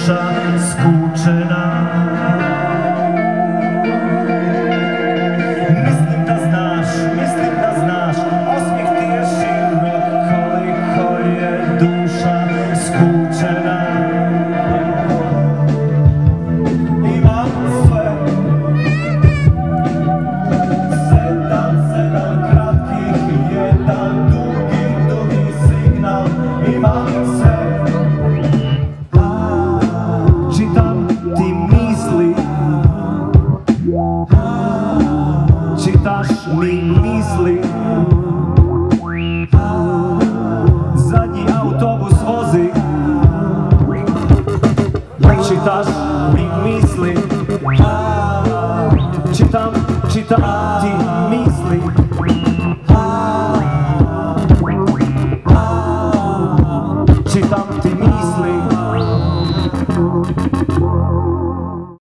duša skučena. Mislim da znaš, osmijeh ti je širok, koliko je duša skučena. Imam sve, sedam kratkih, jedan dugi signal. Imam sve, čitam ti misli, čitaš mi misli. Zadnji autobus vozi, čitaš mi misli. Čitam ti misli. Čitam ti misli.